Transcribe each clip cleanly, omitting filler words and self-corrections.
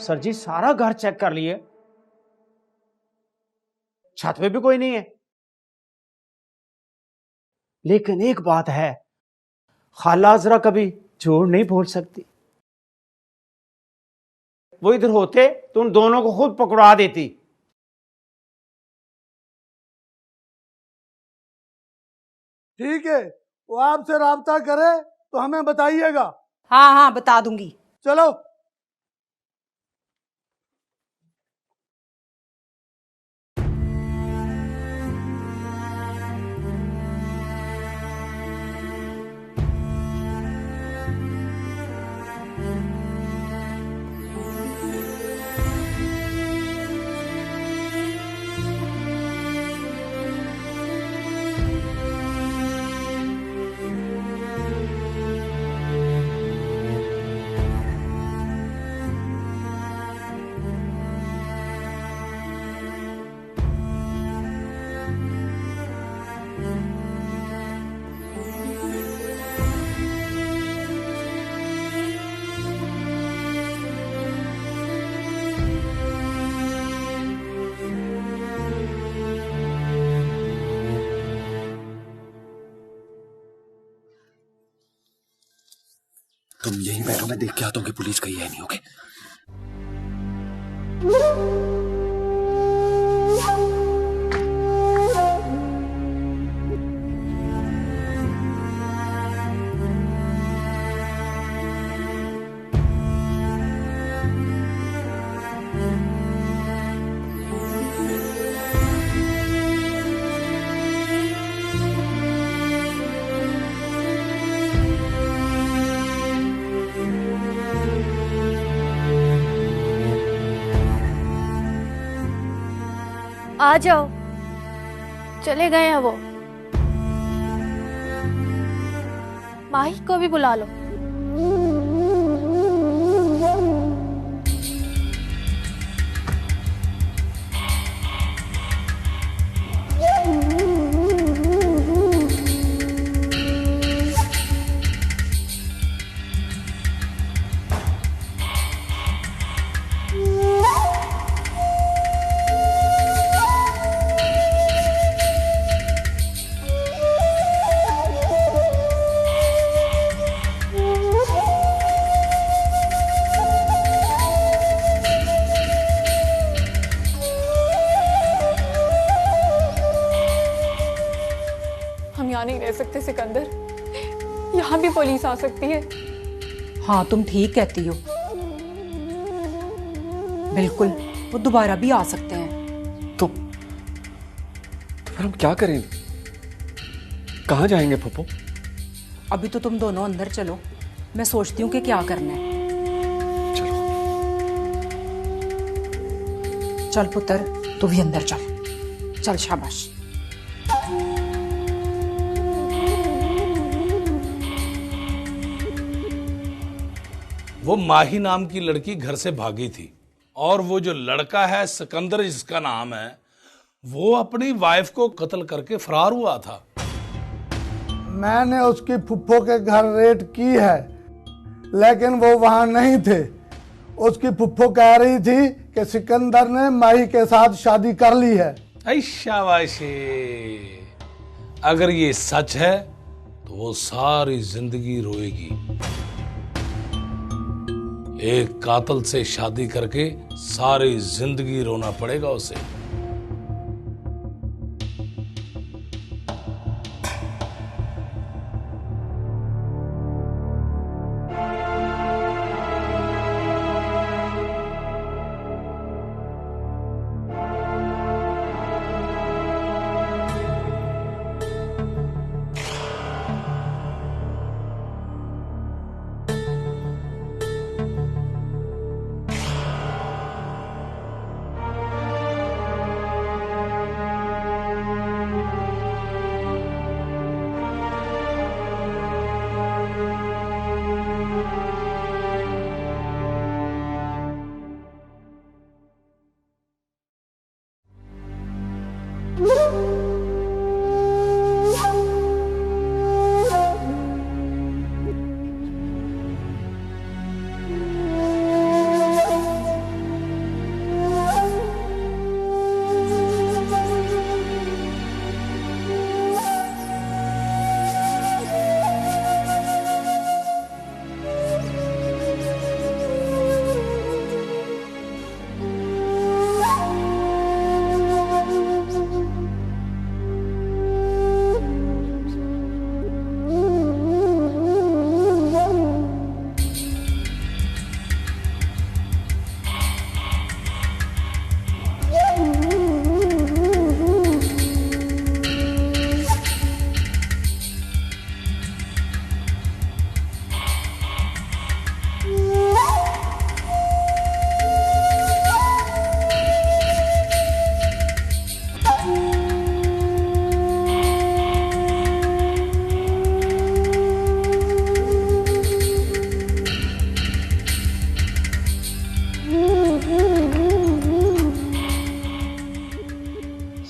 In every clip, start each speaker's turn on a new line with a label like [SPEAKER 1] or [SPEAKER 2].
[SPEAKER 1] Sir जी सारा घर check कर लिए, छत पे भी कोई नहीं है। लेकिन एक बात है, खाला जरा कभी झूठ नहीं बोल सकती। वो इधर होते तो उन दोनों को खुद पकड़ा देती।
[SPEAKER 2] ठीक है, वो आपसे राब्ता करे तो हमें बताइएगा।
[SPEAKER 3] हाँ हाँ बता दूंगी।
[SPEAKER 2] चलो।
[SPEAKER 4] तुम यहीं बैठो, मैं देख के आता हूँ कि पुलिस गई है नहीं। ओके।
[SPEAKER 5] आ जाओ, चले गए हैं वो। माही को भी बुला लो।
[SPEAKER 6] हम यहाँ नहीं रह सकते सिकंदर, यहाँ भी पुलिस आ सकती है।
[SPEAKER 3] हाँ तुम ठीक कहती हो, बिल्कुल वो दोबारा भी आ सकते हैं।
[SPEAKER 4] तो फिर हम क्या करें? कहाँ जाएंगे फूफो?
[SPEAKER 3] अभी तो तुम दोनों अंदर चलो, मैं सोचती हूँ कि क्या करना है।
[SPEAKER 4] चलो।
[SPEAKER 3] चल पुत्र, तू भी अंदर चल। चल शाबाश।
[SPEAKER 7] वो माही नाम की लड़की घर से भागी थी और वो जो लड़का है सिकंदर जिसका नाम है, वो अपनी वाइफ को कत्ल करके फरार हुआ था।
[SPEAKER 2] मैंने उसकी फुफ्फो के घर रेड की है, लेकिन वो वहां नहीं थे। उसकी फुफ्फो कह रही थी कि सिकंदर ने माही के साथ शादी कर ली है।
[SPEAKER 7] ऐ शाबाशी, अगर ये सच है तो वो सारी जिंदगी रोएगी। एक कातिल से शादी करके सारी जिंदगी रोना पड़ेगा उसे।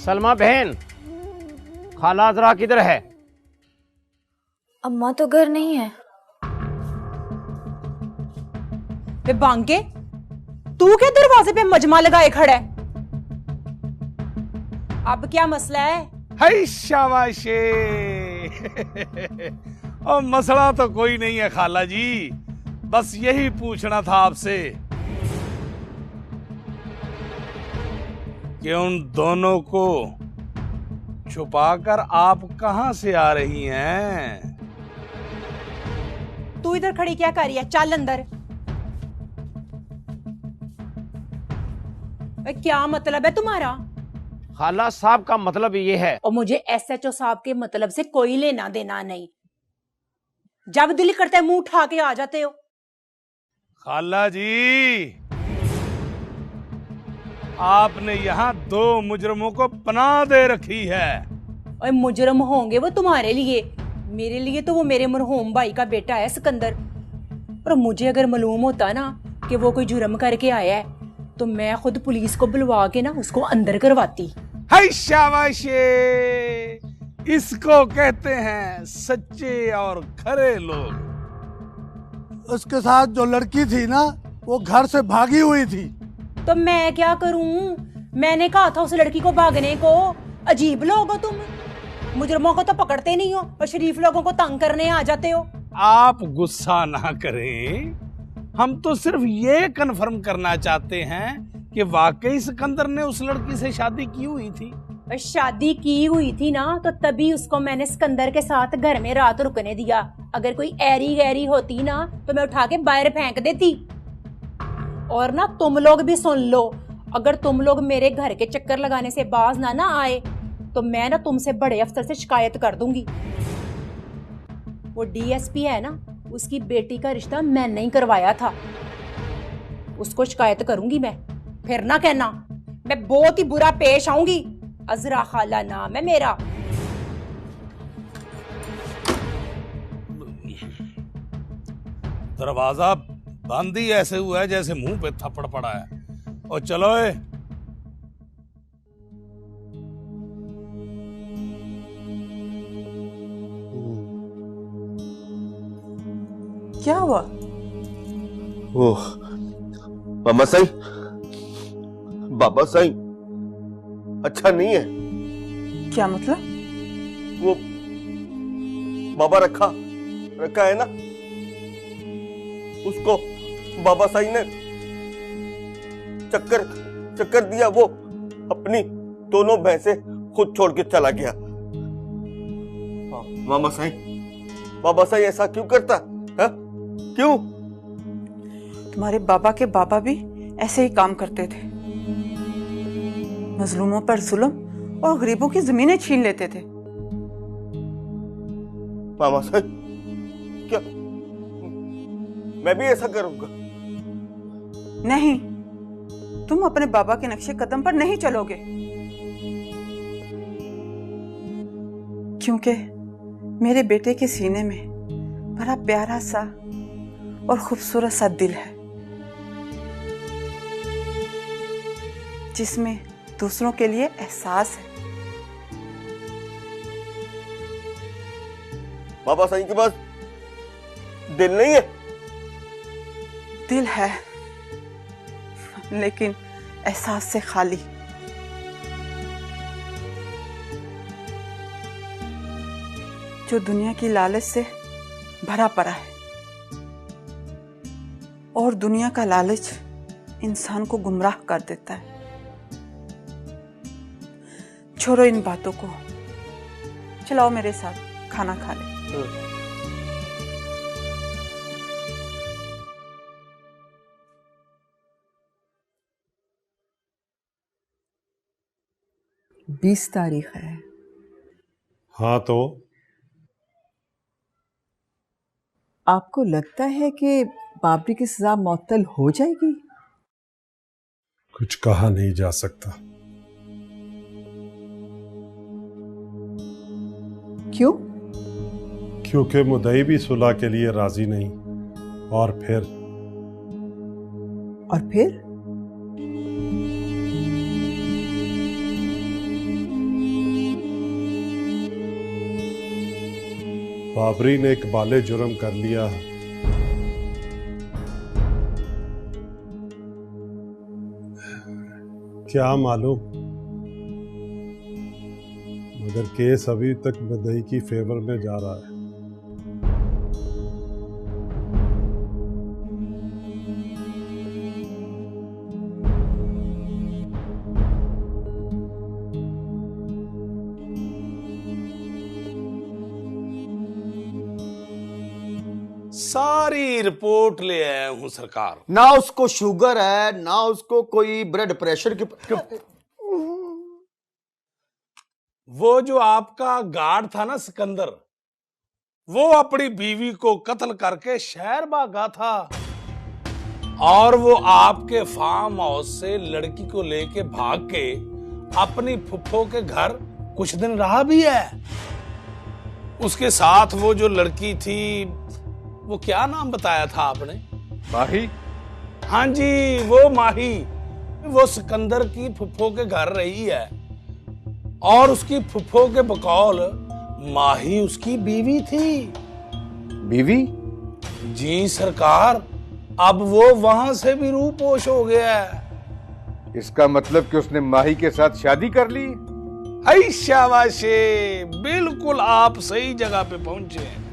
[SPEAKER 1] सलमा बहन, खाला अजरा किधर है?
[SPEAKER 5] अम्मा तो घर नहीं है।
[SPEAKER 3] बे बांके, तू क्या दरवाजे पे मजमा लगाए खड़ा है? अब क्या मसला है?
[SPEAKER 7] हाय शाबाशे। और मसला तो कोई नहीं है खाला जी, बस यही पूछना था आपसे कि उन दोनों को छुपाकर आप कहां से आ रही हैं?
[SPEAKER 3] तू इधर खड़ी क्या कर रही है? चल अंदर। क्या मतलब है तुम्हारा?
[SPEAKER 1] खाला साहब का मतलब ये है।
[SPEAKER 3] और मुझे एसएचओ साहब के मतलब से कोई लेना देना नहीं। जब दिल करता है मुंह उठा के आ जाते हो।
[SPEAKER 7] खाला जी, आपने यहाँ 2 मुजरमों को पनाह दे रखी है।
[SPEAKER 3] और मुजरम होंगे वो तुम्हारे लिए, मेरे लिए तो वो मेरे मरहूम भाई का बेटा है सिकंदर। और मुझे अगर मालूम होता ना कि वो कोई जुर्म करके आया है तो मैं खुद पुलिस को बुलवा के ना उसको अंदर करवाती।
[SPEAKER 7] हाय शाबाशे, इसको कहते हैं सच्चे और खरे लोग।
[SPEAKER 2] उसके साथ जो लड़की थी ना, वो घर से भागी हुई थी।
[SPEAKER 3] तो मैं क्या करूं? मैंने कहा था उस लड़की को भागने को। अजीब लोग हो तुम, मुजरमों को तो पकड़ते नहीं हो और शरीफ लोगों को तंग करने आ जाते हो।
[SPEAKER 7] आप गुस्सा ना करें, हम तो सिर्फ ये कन्फर्म करना चाहते हैं कि वाकई सिकंदर ने उस लड़की से शादी की हुई थी।
[SPEAKER 3] और शादी की हुई थी ना, तो तभी उसको मैंने सिकंदर के साथ घर में रात रुकने दिया। अगर कोई ऐरी गैरी होती ना तो मैं उठा के बाहर फेंक देती। और ना तुम लोग भी सुन लो, अगर तुम लोग मेरे घर के चक्कर लगाने से बाज ना आए तो मैं ना तुमसे बड़े अफसर से शिकायत कर दूंगी। वो डीएसपी है ना, उसकी बेटी का रिश्ता मैं नहीं करवाया था, उसको शिकायत करूंगी मैं। फिर ना कहना, मैं बहुत ही बुरा पेश आऊंगी। अजरा खाला नाम है मेरा।
[SPEAKER 7] दरवाजा बंद ही ऐसे हुआ है जैसे मुंह पे थप्पड़ पड़ा है। और चलो
[SPEAKER 3] क्या हुआ?
[SPEAKER 8] ओह मामा साईं, बाबा साईं अच्छा नहीं है।
[SPEAKER 3] क्या मतलब?
[SPEAKER 8] वो बाबा रखा है ना, उसको बाबा साईं ने चक्कर दिया। वो अपनी दोनों भैंसे खुद छोड़ के चला गया। मामा साईं, बाबा साईं ऐसा क्यों करता है? क्यों?
[SPEAKER 9] तुम्हारे बाबा के बाबा भी ऐसे ही काम करते थे, मजलूमों पर जुल्म और गरीबों की जमीनें छीन लेते थे।
[SPEAKER 8] मामा साहब, क्या मैं भी ऐसा करूंगा?
[SPEAKER 9] नहीं, तुम अपने बाबा के नक्शे कदम पर नहीं चलोगे, क्योंकि मेरे बेटे के सीने में बड़ा प्यारा सा और खूबसूरत सा दिल है, जिसमें दूसरों के लिए एहसास है।
[SPEAKER 8] बाबा साईं के पास दिल नहीं है?
[SPEAKER 9] दिल है, लेकिन एहसास से खाली। जो दुनिया की लालच से भरा पड़ा है, और दुनिया का लालच इंसान को गुमराह कर देता है। छोड़ो इन बातों को, चलाओ मेरे साथ खाना खा ले। बीस तारीख है।
[SPEAKER 10] हाँ, तो
[SPEAKER 9] आपको लगता है कि बाबरी की सजा मुअत्तल हो जाएगी?
[SPEAKER 10] कुछ कहा नहीं जा सकता।
[SPEAKER 9] क्यों?
[SPEAKER 10] क्योंकि मुद्दई भी सुलह के लिए राजी नहीं। और फिर बाबरी ने इकबाले जुर्म कर लिया है। क्या मालूम, मगर केस अभी तक मुद्दई की फेवर में जा रहा है।
[SPEAKER 7] सारी रिपोर्ट ले आया हूं सरकार।
[SPEAKER 11] ना उसको शुगर है, ना उसको कोई ब्लड प्रेशर की
[SPEAKER 7] वो जो आपका गार्ड था ना सिकंदर, वो अपनी बीवी को कत्ल करके शहर भागा था और वो आपके फार्म हाउस से लड़की को लेके भाग के अपनी फुफ्फो के घर कुछ दिन रहा भी है। उसके साथ वो जो लड़की थी, वो क्या नाम बताया था आपने?
[SPEAKER 12] माही।
[SPEAKER 7] हाँ जी, वो माही, वो सिकंदर की फुफ्फो के घर रही है और उसकी फुफ्फो के बकौल माही उसकी बीवी थी।
[SPEAKER 12] बीवी?
[SPEAKER 7] जी सरकार, अब वो वहां से भी रूपोश हो गया है।
[SPEAKER 12] इसका मतलब कि उसने माही के साथ शादी कर ली?
[SPEAKER 7] हाय शाबाशे, बिल्कुल आप सही जगह पे पहुंचे हैं।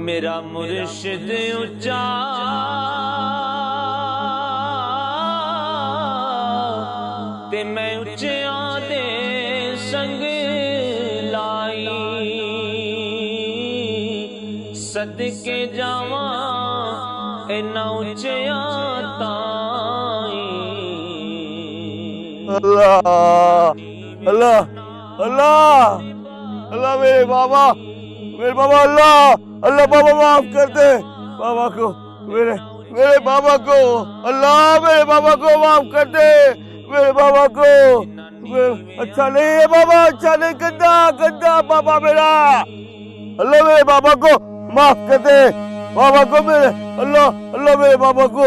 [SPEAKER 13] मेरा मुर्शिद ऊंचा ते मैं उच्चियां दे संग लाई, सदके जावां इन्ना उच्चियां ताई।
[SPEAKER 8] अल्लाह अल्लाह अल्लाह अल्लाह, मेरे बाबा अल्लाह अल्लाह, बाबा माफ कर दे बाबा को, मेरे बाबा को, अल्लाह मेरे बाबा को माफ कर दे, मेरे बाबा को। अच्छा नहीं है बाबा, अच्छा नहीं, गंदा गंदा बाबा मेरा। अल्लाह मेरे बाबा को माफ कर दे, बाबा को मेरे, अल्लाह अल्लाह मेरे बाबा को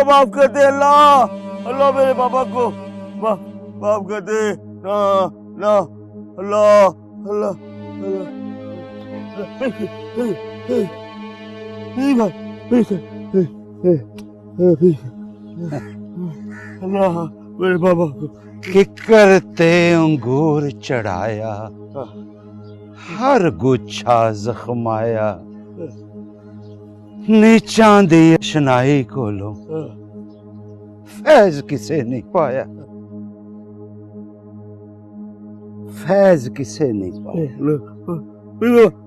[SPEAKER 8] माफ कर दे, अल्लाह अल्लाह मेरे बाबा को माफ कर दे। ना ना, अल्लाह अल्लाह अल्लाह, अल्लाह मेरे बाबा को।
[SPEAKER 14] किकर ते अंगूर चढ़ाया, हर गुच्छा जख्माया, नीचा दी अशनाई कोलों फैज किसे नहीं पाया, फैज किसे नहीं पाया।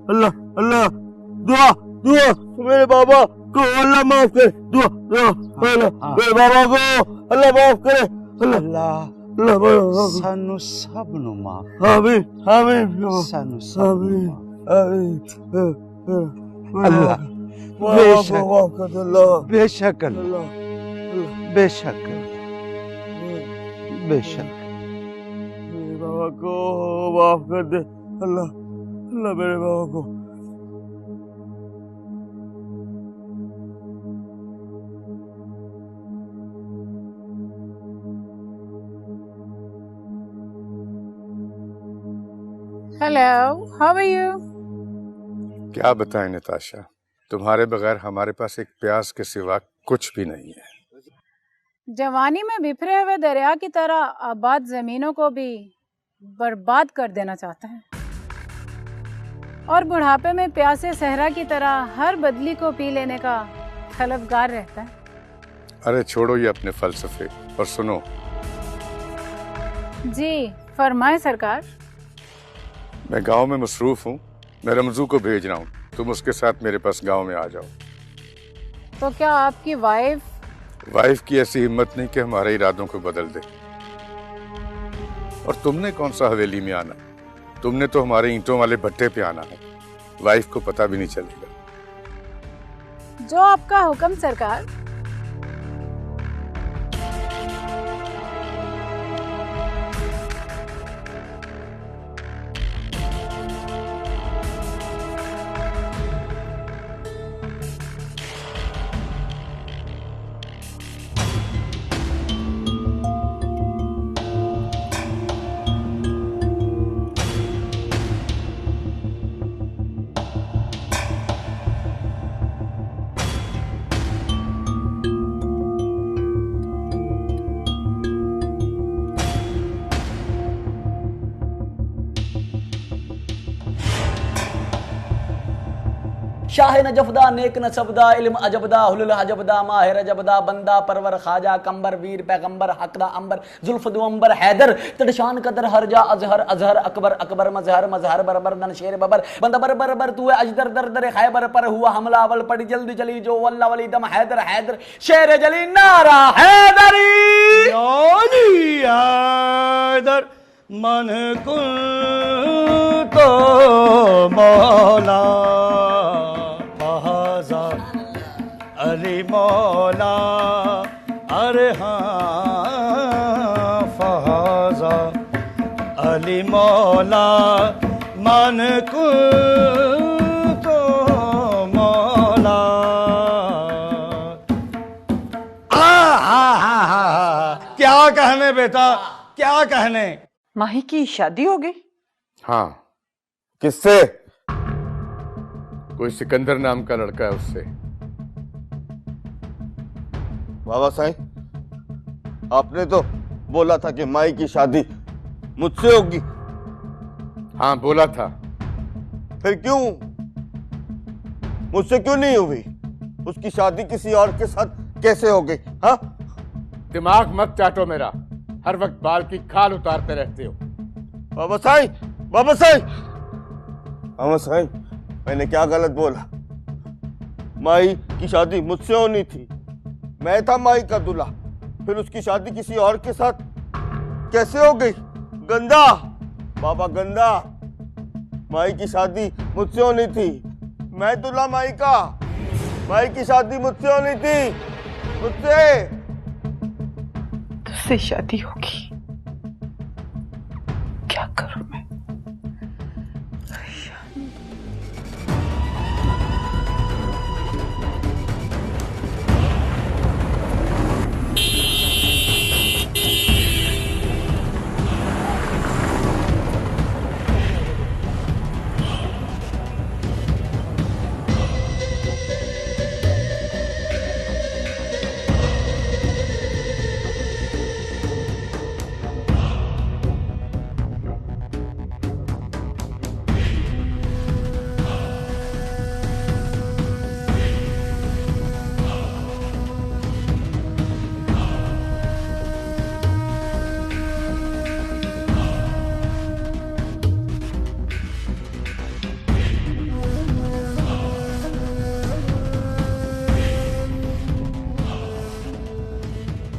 [SPEAKER 8] अल्लाह अल्लाह, दुआ दुआ मेरे बाबा को अल्लाह माफ करे, दुआ दुआ मेरे बाबा को अल्लाह माफ करे,
[SPEAKER 14] अल्लाह सानू सब नु माफ।
[SPEAKER 8] आमीन आमीन,
[SPEAKER 14] सानू सब
[SPEAKER 8] अल्लाह
[SPEAKER 14] बेशक
[SPEAKER 8] माफ कर दे, अल्लाह
[SPEAKER 14] बेशक अल्लाह बेशक बेशक,
[SPEAKER 8] मेरे बाबा को माफ कर दे, अल्लाह अल्लाह मेरे बाबा को।
[SPEAKER 15] Hello, how are you?
[SPEAKER 12] क्या बताएं नताशा, तुम्हारे बगैर हमारे पास एक प्यास के सिवा कुछ भी नहीं है।
[SPEAKER 15] जवानी में बिखरे हुए दरिया की तरह आबाद जमीनों को भी बर्बाद कर देना चाहता है और बुढ़ापे में प्यासे सहरा की तरह हर बदली को पी लेने का तलबगार रहता है।
[SPEAKER 12] अरे छोड़ो ये अपने फलसफे और सुनो।
[SPEAKER 15] जी फरमाए सरकार।
[SPEAKER 12] मैं गांव में मसरूफ हूँ, मैं रमजू को भेज रहा हूँ, तुम उसके साथ मेरे पास गांव में आ जाओ।
[SPEAKER 15] तो क्या आपकी वाइफ
[SPEAKER 12] की ऐसी हिम्मत नहीं कि हमारे इरादों को बदल दे। और तुमने कौन सा हवेली में आना, तुमने तो हमारे ईंटों वाले भट्टे पे आना है, वाइफ को पता भी नहीं चलेगा।
[SPEAKER 15] जो आपका हुक्म सरकार।
[SPEAKER 16] शाह नजफदा नेक नसबदा इल्म अजबदा हुलुल हजबदा माहिर जबदा बंदा परवर खाजा कंबर वीर पैगंबर हकदा अंबर जुल्फ दुअंबर हैदर तड़शान कदर हरजा अजहर अजहर अकबर अकबर मजहर मजहर बरबर दन शेर बबर बंदा बर बर बर तू है अजदर दर दर खैबर पर हुआ हमला अवल पड़ी जल्दी चली जो वल्ला वली दम हैदर हैदर शेर जली नारा हैदरी
[SPEAKER 14] हैदर मन कुल तो मौला फहाजा अली मौला अरे हाँ फहाजा अली मौला मन कुल तो मौला। क्या कहने बेटा, क्या कहने।
[SPEAKER 9] माही की शादी हो गई?
[SPEAKER 12] हाँ। किससे? कोई सिकंदर नाम का लड़का है, उससे।
[SPEAKER 8] बाबा साईं, आपने तो बोला था कि माई की शादी मुझसे होगी।
[SPEAKER 12] हाँ बोला था।
[SPEAKER 8] फिर क्यों? मुझसे क्यों नहीं हुई? उसकी शादी किसी और के साथ कैसे हो गई? हाँ,
[SPEAKER 12] दिमाग मत चाटो मेरा, हर वक्त बाल की खाल उतारते रहते हो।
[SPEAKER 8] बाबा साईं, बाबा साईं, बाबा साईं, मैंने क्या गलत बोला? माई की शादी मुझसे होनी थी, मैं था माई का दूल्हा, फिर उसकी शादी किसी और के साथ कैसे हो गई? गंदा, बाबा गंदा। माई की शादी मुझसे होनी थी, मैं दूल्हा माई का। माई की शादी मुझसे होनी थी, मुझसे।
[SPEAKER 9] तुझसे शादी होगी, क्या करूं मैं?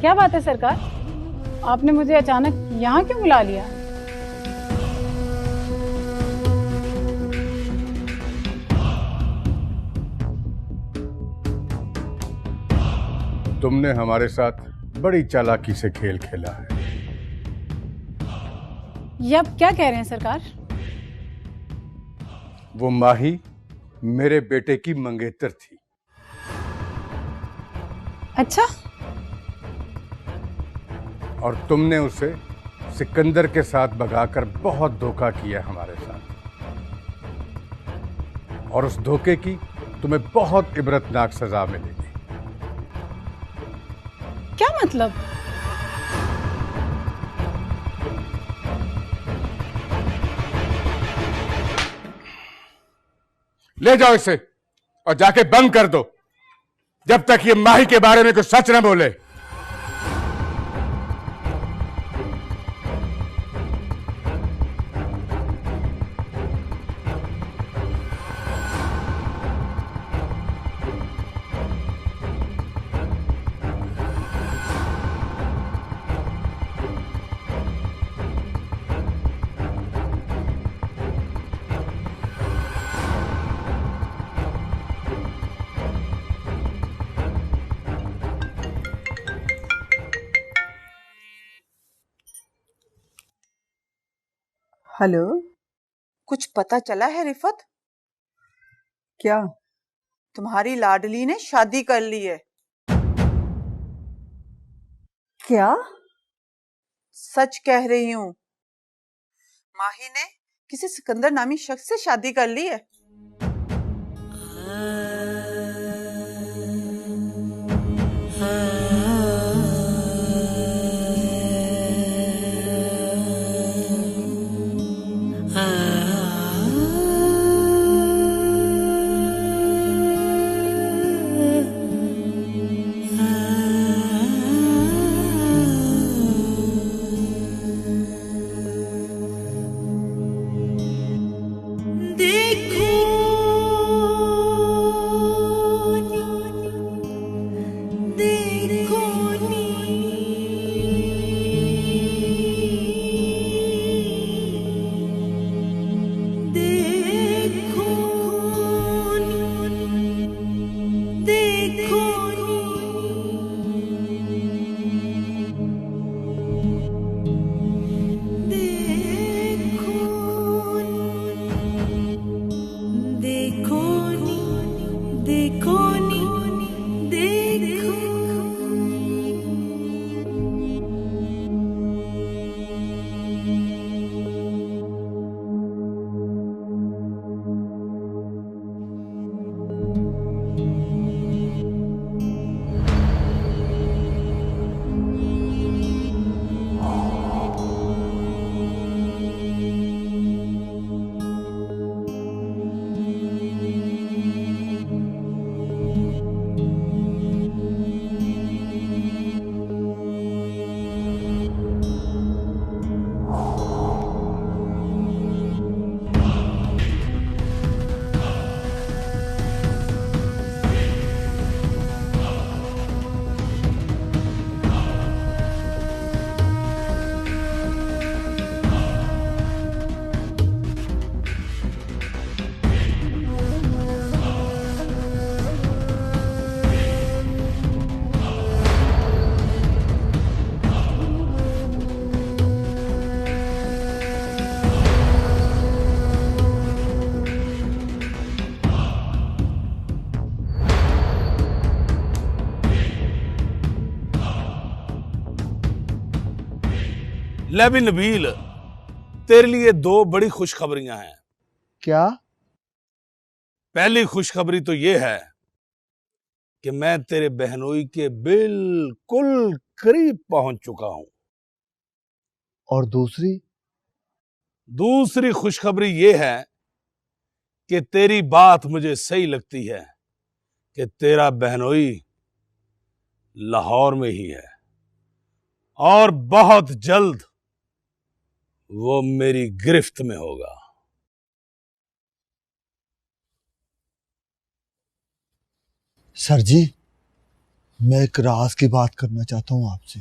[SPEAKER 15] क्या बात है सरकार, आपने मुझे अचानक यहाँ क्यों बुला लिया?
[SPEAKER 12] तुमने हमारे साथ बड़ी चालाकी से खेल खेला है।
[SPEAKER 15] ये आप क्या कह रहे हैं सरकार?
[SPEAKER 12] वो माही मेरे बेटे की मंगेतर थी।
[SPEAKER 15] अच्छा,
[SPEAKER 12] और तुमने उसे सिकंदर के साथ भगाकर बहुत धोखा किया हमारे साथ, और उस धोखे की तुम्हें बहुत इबरतनाक सजा मिलेगी।
[SPEAKER 15] क्या मतलब?
[SPEAKER 12] ले जाओ इसे और जाके बंद कर दो, जब तक ये माही के बारे में कुछ सच न बोले।
[SPEAKER 9] हेलो, कुछ पता चला है रिफत? क्या? तुम्हारी लाडली ने शादी कर ली है। क्या? सच कह रही हूँ, माही ने किसी सिकंदर नामी शख्स से शादी कर ली है।
[SPEAKER 7] ले भी नबील, तेरे लिए 2 बड़ी खुशखबरियां हैं।
[SPEAKER 2] क्या?
[SPEAKER 7] पहली खुशखबरी तो यह है कि मैं तेरे बहनोई के बिल्कुल करीब पहुंच चुका हूं।
[SPEAKER 2] और
[SPEAKER 7] दूसरी खुशखबरी यह है कि तेरी बात मुझे सही लगती है कि तेरा बहनोई लाहौर में ही है और बहुत जल्द वो मेरी गिरफ्त में होगा।
[SPEAKER 2] सर जी, मैं एक राज की बात करना चाहता हूं आपसे।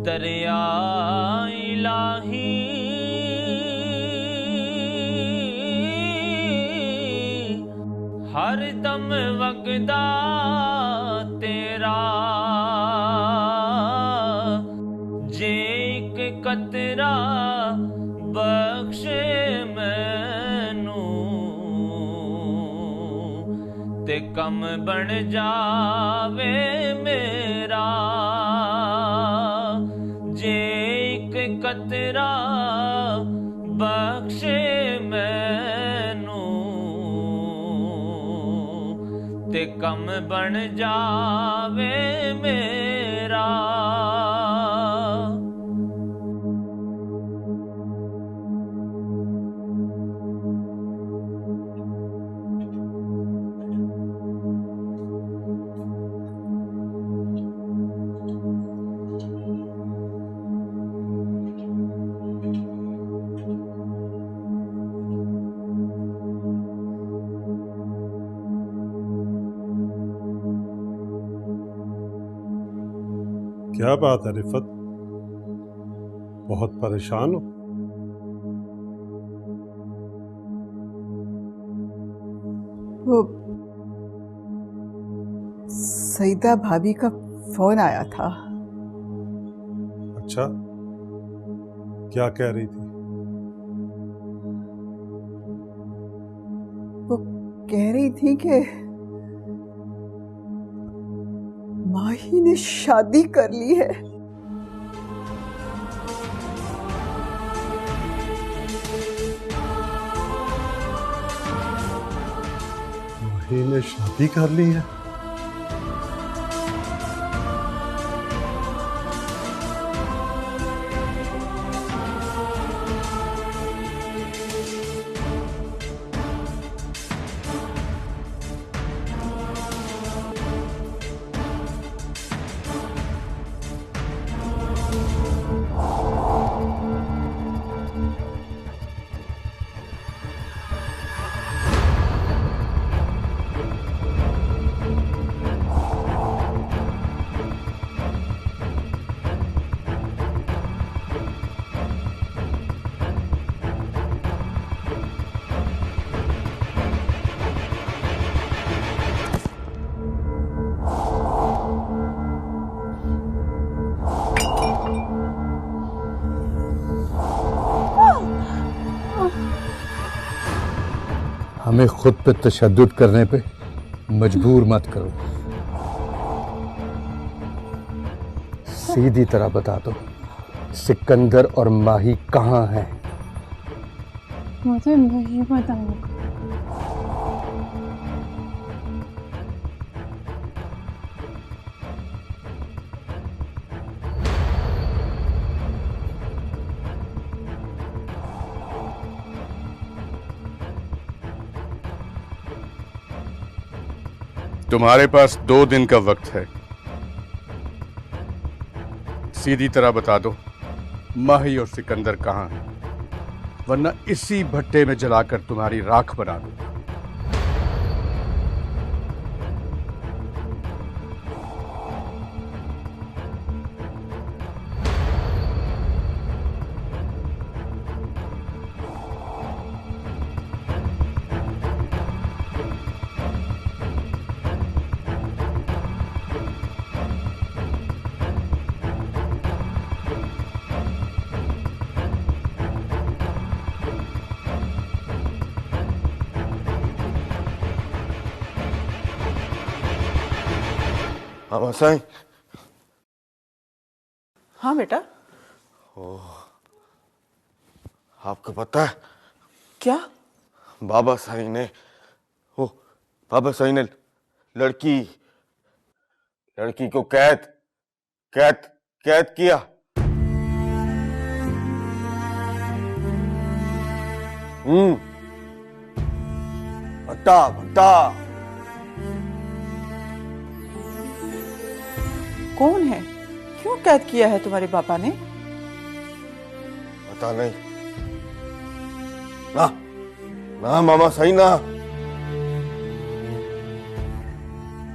[SPEAKER 13] दरिया इलाही हर दम वगदा तेरा, जे एक कतरा बख्शे मैनू ते कम बन जावे मेरा, जे एक कतरा बख्शे मैनू ते कम बन जावे मेरा।
[SPEAKER 10] क्या बात है रिफत, बहुत परेशान हो?
[SPEAKER 9] वो सईदा भाभी का फोन आया था।
[SPEAKER 10] अच्छा, क्या कह रही थी?
[SPEAKER 9] वो कह रही थी कि माही ने शादी कर ली है।
[SPEAKER 10] माही ने शादी कर ली है?
[SPEAKER 12] हमें खुद पे तशद्दुद करने पे मजबूर मत करो। सीधी तरह बता दो, सिकंदर और माही कहाँ हैं?
[SPEAKER 15] मुझे नहीं पता।
[SPEAKER 12] तुम्हारे पास 2 दिन का वक्त है। सीधी तरह बता दो माही और सिकंदर कहाँ हैं, वरना इसी भट्टे में जलाकर तुम्हारी राख बना दो।
[SPEAKER 8] बाबा साईं।
[SPEAKER 9] हाँ बेटा।
[SPEAKER 8] ओह, आपको पता है
[SPEAKER 9] क्या?
[SPEAKER 8] बाबा साईं ने लड़की को कैद किया। भट्टा
[SPEAKER 9] कौन है? क्यों कैद किया है तुम्हारे पापा ने?
[SPEAKER 8] पता नहीं ना मामा सही ना,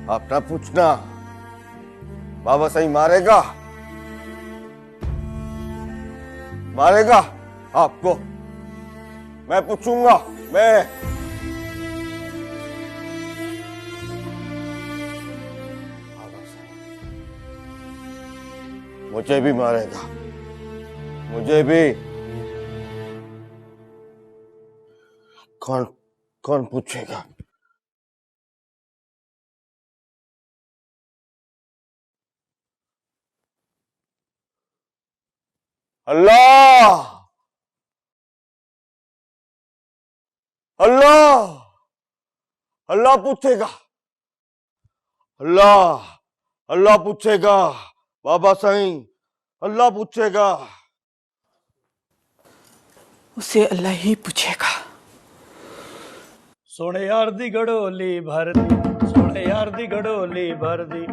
[SPEAKER 8] आप ना पूछना। बाबा सही मारेगा आपको। मैं पूछूंगा। मुझे भी मारेगा, मुझे भी। कौन पूछेगा? अल्लाह पूछेगा। अल्लाह पूछेगा। बाबा साईं अल्लाह पूछेगा।
[SPEAKER 9] उसे अल्लाह ही पूछेगा।
[SPEAKER 14] सोने यार दी गड़ोली भर दी, सोने यार दी गड़ोली भर दी,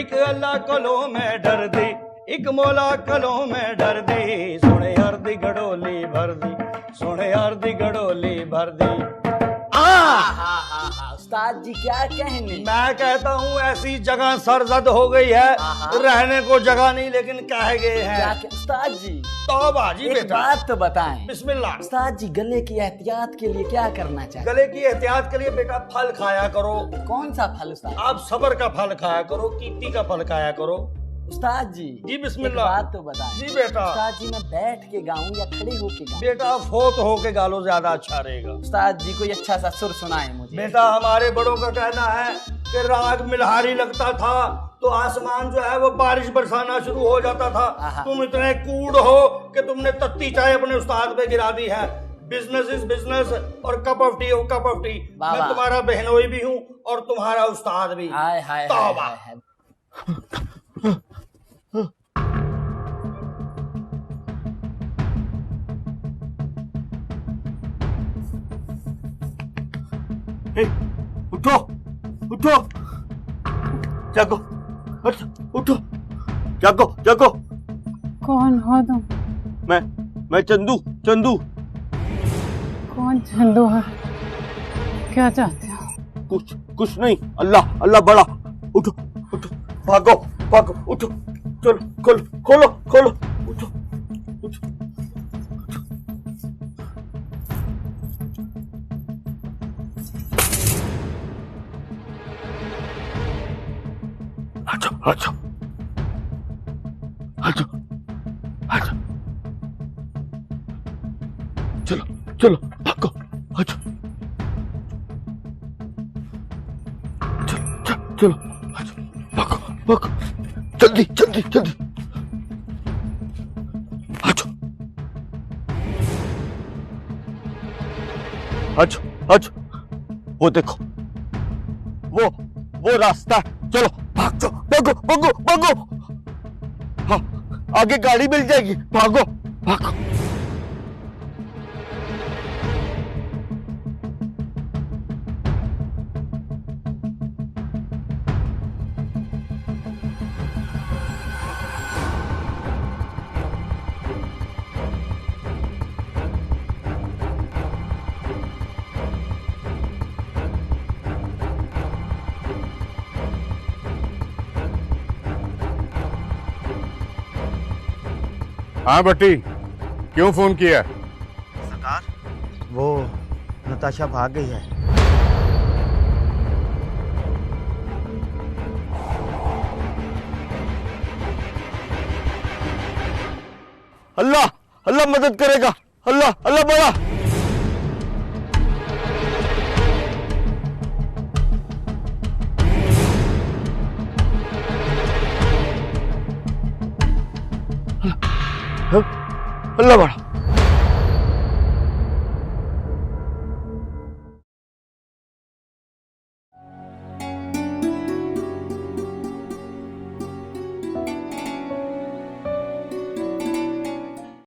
[SPEAKER 14] एक अल्लाह कलो में डर दी, एक मौला कलो में डर दी। सोने यार दी गड़ोली भर दी, सोने यार दी गड़ोली भर दी।
[SPEAKER 16] उस्ताद जी क्या कहने?
[SPEAKER 14] मैं कहता हूँ ऐसी जगह सरजद हो गई है, रहने को जगह नहीं, लेकिन कह गए हैं।
[SPEAKER 16] उस्ताद जी
[SPEAKER 14] तौबा जी,
[SPEAKER 16] एक बात तो बताएं।
[SPEAKER 14] बिस्मिल्लाह।
[SPEAKER 16] उस्ताद जी गले की एहतियात के लिए क्या करना चाहिए?
[SPEAKER 14] गले की एहतियात के लिए बेटा फल खाया करो।
[SPEAKER 16] कौन सा फल उस्ताद?
[SPEAKER 14] आप सबर का फल खाया करो, कीर्ति का फल खाया करो।
[SPEAKER 16] उस्ताद जी
[SPEAKER 14] बिस्मिल्लाह।
[SPEAKER 16] एक बात तो बताएं।
[SPEAKER 14] जी बेटा।
[SPEAKER 16] उस्ताद जी मैं बैठ के गाऊं या खड़े होके गाऊं?
[SPEAKER 14] बेटा फोत होके गा लो, ज्यादा अच्छा रहेगा।
[SPEAKER 16] उस्ताद जी कोई अच्छा सा सुर सुनाए मुझे।
[SPEAKER 14] बेटा हमारे बड़ों का कहना है कि राग मिलहारी लगता था तो आसमान जो है वो बारिश बरसाना शुरू हो जाता था। तुम इतने कूड़ हो कि तुमने तत्ती चाय अपने उस्ताद पे गिरा दी है। बिजनेस इज बिजनेस और कप ऑफ टी हो कप ऑफ टी। मैं तुम्हारा बहनोई भी हूँ और तुम्हारा उस्ताद भी। तौबा।
[SPEAKER 8] उठो जागो, उठो जागो।
[SPEAKER 15] कौन हो तुम?
[SPEAKER 8] मैं चंदू।
[SPEAKER 15] कौन चंदू है? क्या चाहते हो?
[SPEAKER 8] कुछ नहीं। अल्लाह बड़ा। उठो भागो, उठो, चलो खोलो, उठो। अच्छा चलो भागो, अच्छा चलो भागो, जल्दी अच्छा वो देखो, वो रास्ता। चलो भागो। हाँ आगे गाड़ी मिल जाएगी। भागो।
[SPEAKER 12] हाँ बट्टी, क्यों फोन किया?
[SPEAKER 11] सरकार, वो नताशा भाग गई है।
[SPEAKER 8] अल्लाह अल्लाह मदद करेगा, अल्लाह अल्लाह बड़ा। अल्लाह बड़ा।